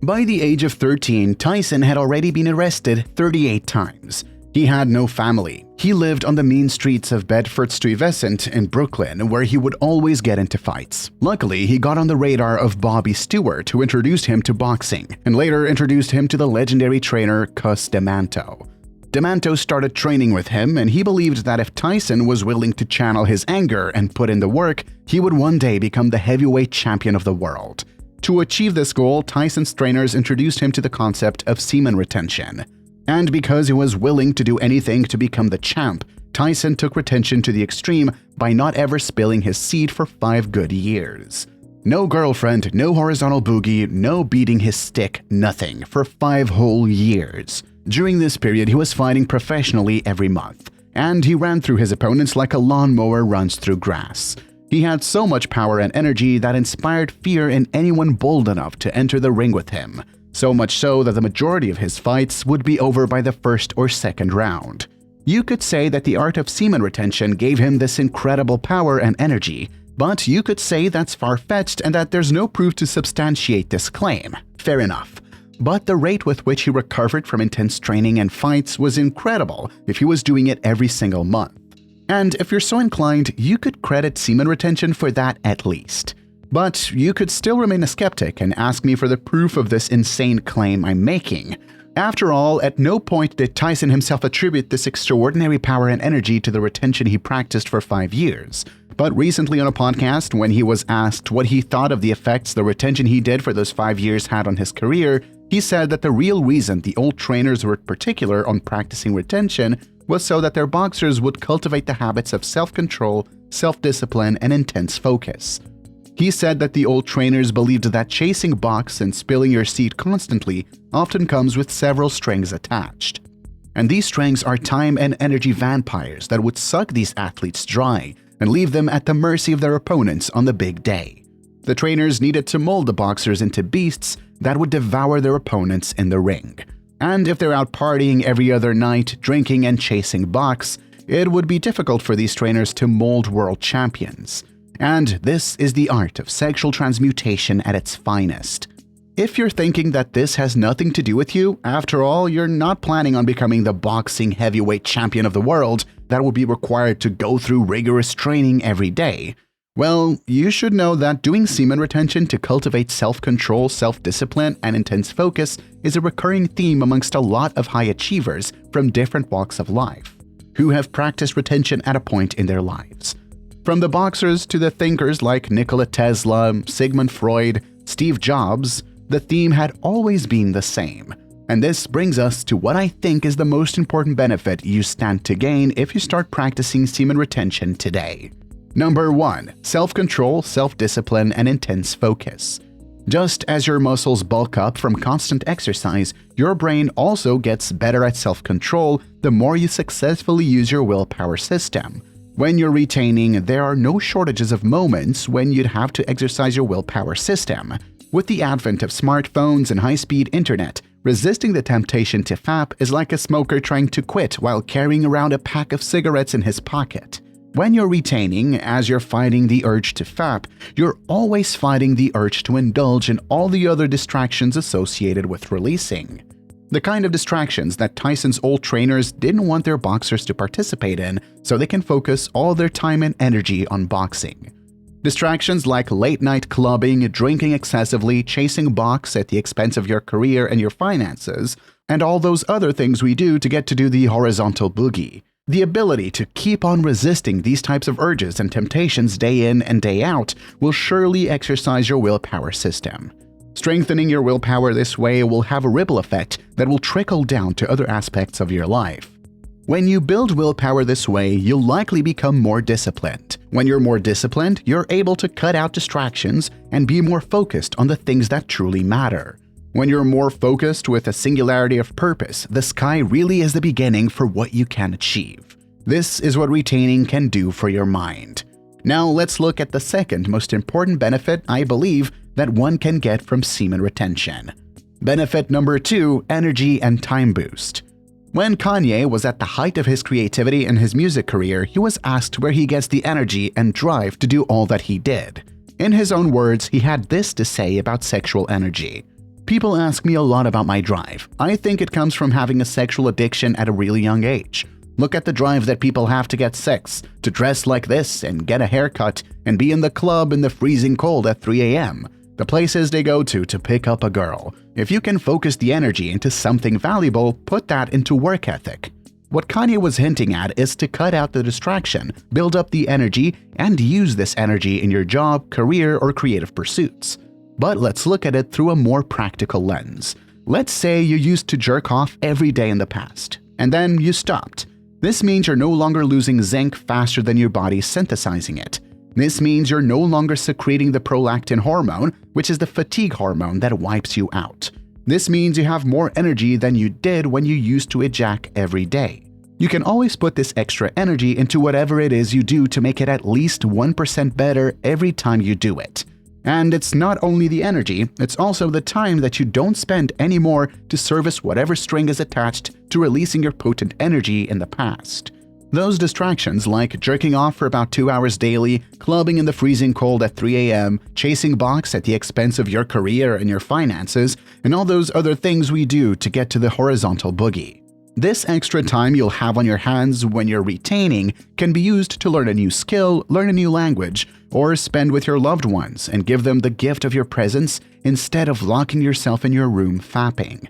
By the age of 13, Tyson had already been arrested 38 times. He had no family. He lived on the mean streets of Bedford-Stuyvesant in Brooklyn, where he would always get into fights. Luckily, he got on the radar of Bobby Stewart, who introduced him to boxing, and later introduced him to the legendary trainer Cus D'Amato. D'Amato started training with him, and he believed that if Tyson was willing to channel his anger and put in the work, he would one day become the heavyweight champion of the world. To achieve this goal, Tyson's trainers introduced him to the concept of semen retention. And because he was willing to do anything to become the champ, Tyson took retention to the extreme by not ever spilling his seed for 5 good years. No girlfriend, no horizontal boogie, no beating his stick, nothing, for 5 whole years. During this period, he was fighting professionally every month, and he ran through his opponents like a lawnmower runs through grass. He had so much power and energy that inspired fear in anyone bold enough to enter the ring with him. So much so that the majority of his fights would be over by the first or second round. You could say that the art of semen retention gave him this incredible power and energy, but you could say that's far-fetched and that there's no proof to substantiate this claim. Fair enough. But the rate with which he recovered from intense training and fights was incredible if he was doing it every single month. And if you're so inclined, you could credit semen retention for that at least. But you could still remain a skeptic and ask me for the proof of this insane claim I'm making. After all, at no point did Tyson himself attribute this extraordinary power and energy to the retention he practiced for 5 years. But recently on a podcast, when he was asked what he thought of the effects the retention he did for those 5 years had on his career, he said that the real reason the old trainers were particular on practicing retention was so that their boxers would cultivate the habits of self-control, self-discipline, and intense focus. He said that the old trainers believed that chasing box and spilling your seed constantly often comes with several strings attached. And these strings are time and energy vampires that would suck these athletes dry and leave them at the mercy of their opponents on the big day. The trainers needed to mold the boxers into beasts that would devour their opponents in the ring. And if they're out partying every other night, drinking and chasing box, it would be difficult for these trainers to mold world champions. And this is the art of sexual transmutation at its finest. If you're thinking that this has nothing to do with you, after all, you're not planning on becoming the boxing heavyweight champion of the world that would be required to go through rigorous training every day. Well, you should know that doing semen retention to cultivate self-control, self-discipline, and intense focus is a recurring theme amongst a lot of high achievers from different walks of life, who have practiced retention at a point in their lives. From the boxers to the thinkers like Nikola Tesla, Sigmund Freud, Steve Jobs, the theme had always been the same. And this brings us to what I think is the most important benefit you stand to gain if you start practicing semen retention today. Number 1. Self-control, self-discipline, and intense focus. Just as your muscles bulk up from constant exercise, your brain also gets better at self-control the more you successfully use your willpower system. When you're retaining, there are no shortages of moments when you'd have to exercise your willpower system. With the advent of smartphones and high-speed internet, resisting the temptation to fap is like a smoker trying to quit while carrying around a pack of cigarettes in his pocket. When you're retaining, as you're fighting the urge to fap, you're always fighting the urge to indulge in all the other distractions associated with releasing. The kind of distractions that Tyson's old trainers didn't want their boxers to participate in so they can focus all their time and energy on boxing. Distractions like late-night clubbing, drinking excessively, chasing box at the expense of your career and your finances, and all those other things we do to get to do the horizontal boogie. The ability to keep on resisting these types of urges and temptations day in and day out will surely exercise your willpower system. Strengthening your willpower this way will have a ripple effect that will trickle down to other aspects of your life. When you build willpower this way, you'll likely become more disciplined. When you're more disciplined, you're able to cut out distractions and be more focused on the things that truly matter. When you're more focused with a singularity of purpose, the sky really is the beginning for what you can achieve. This is what retaining can do for your mind. Now let's look at the second most important benefit I believe that one can get from semen retention. Benefit number 2, energy and time boost. When Kanye was at the height of his creativity in his music career, he was asked where he gets the energy and drive to do all that he did. In his own words, he had this to say about sexual energy. People ask me a lot about my drive. I think it comes from having a sexual addiction at a really young age. Look at the drive that people have to get sex, to dress like this and get a haircut and be in the club in the freezing cold at 3 a.m. The places they go to pick up a girl. If you can focus the energy into something valuable, put that into work ethic. What Kanye was hinting at is to cut out the distraction, build up the energy, and use this energy in your job, career, or creative pursuits. But let's look at it through a more practical lens. Let's say you used to jerk off every day in the past, and then you stopped. This means you're no longer losing zinc faster than your body synthesizing it. This means you're no longer secreting the prolactin hormone, which is the fatigue hormone that wipes you out. This means you have more energy than you did when you used to ejac every day. You can always put this extra energy into whatever it is you do to make it at least 1% better every time you do it. And it's not only the energy, it's also the time that you don't spend anymore to service whatever string is attached to releasing your potent energy in the past. Those distractions like jerking off for about 2 hours daily, clubbing in the freezing cold at 3 a.m., chasing box at the expense of your career and your finances, and all those other things we do to get to the horizontal boogie. This extra time you'll have on your hands when you're retaining can be used to learn a new skill, learn a new language, or spend with your loved ones and give them the gift of your presence instead of locking yourself in your room fapping.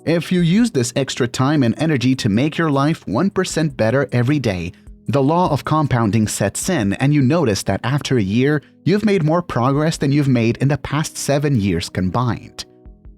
If you use this extra time and energy to make your life 1% better every day, the law of compounding sets in and you notice that after a year, you've made more progress than you've made in the past 7 years combined.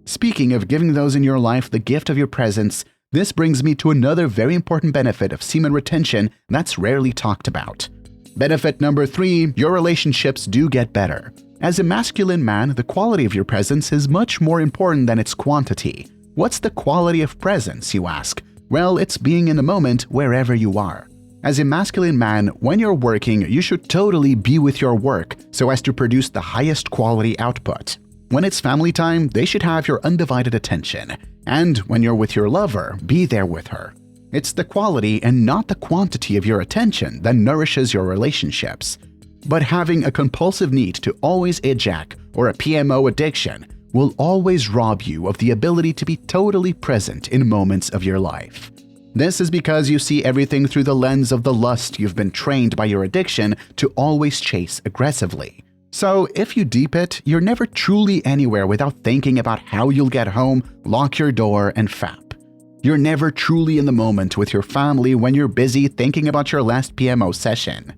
Speaking of giving those in your life the gift of your presence, this brings me to another very important benefit of semen retention that's rarely talked about. Benefit number 3, your relationships do get better. As a masculine man, the quality of your presence is much more important than its quantity. What's the quality of presence, you ask? Well, it's being in the moment wherever you are. As a masculine man, when you're working, you should totally be with your work so as to produce the highest quality output. When it's family time, they should have your undivided attention. And when you're with your lover, be there with her. It's the quality and not the quantity of your attention that nourishes your relationships. But having a compulsive need to always ejac or a PMO addiction will always rob you of the ability to be totally present in moments of your life. This is because you see everything through the lens of the lust you've been trained by your addiction to always chase aggressively. So if you deep it, you're never truly anywhere without thinking about how you'll get home, lock your door, and fap. You're never truly in the moment with your family when you're busy thinking about your last PMO session.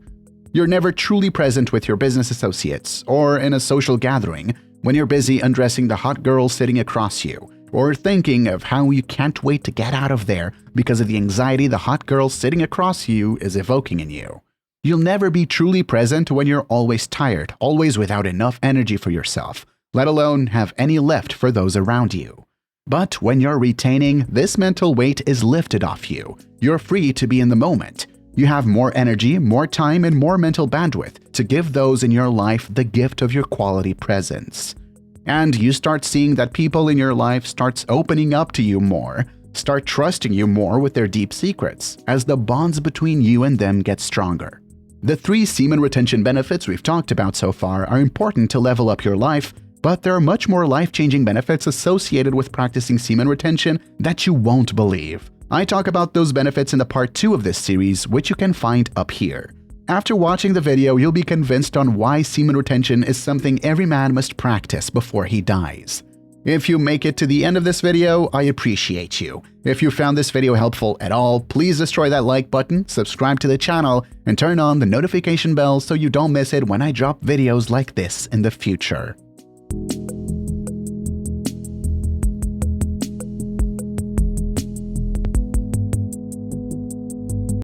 You're never truly present with your business associates or in a social gathering when you're busy undressing the hot girl sitting across you, or thinking of how you can't wait to get out of there because of the anxiety the hot girl sitting across you is evoking in you. You'll never be truly present when you're always tired, always without enough energy for yourself, let alone have any left for those around you. But when you're retaining, this mental weight is lifted off you. You're free to be in the moment. You have more energy, more time, and more mental bandwidth to give those in your life the gift of your quality presence. And you start seeing that people in your life starts opening up to you more, start trusting you more with their deep secrets, as the bonds between you and them get stronger. The 3 semen retention benefits we've talked about so far are important to level up your life, but there are much more life-changing benefits associated with practicing semen retention that you won't believe. I talk about those benefits in the part 2 of this series, which you can find up here. After watching the video, you'll be convinced on why semen retention is something every man must practice before he dies. If you make it to the end of this video, I appreciate you. If you found this video helpful at all, please destroy that like button, subscribe to the channel, and turn on the notification bell so you don't miss it when I drop videos like this in the future.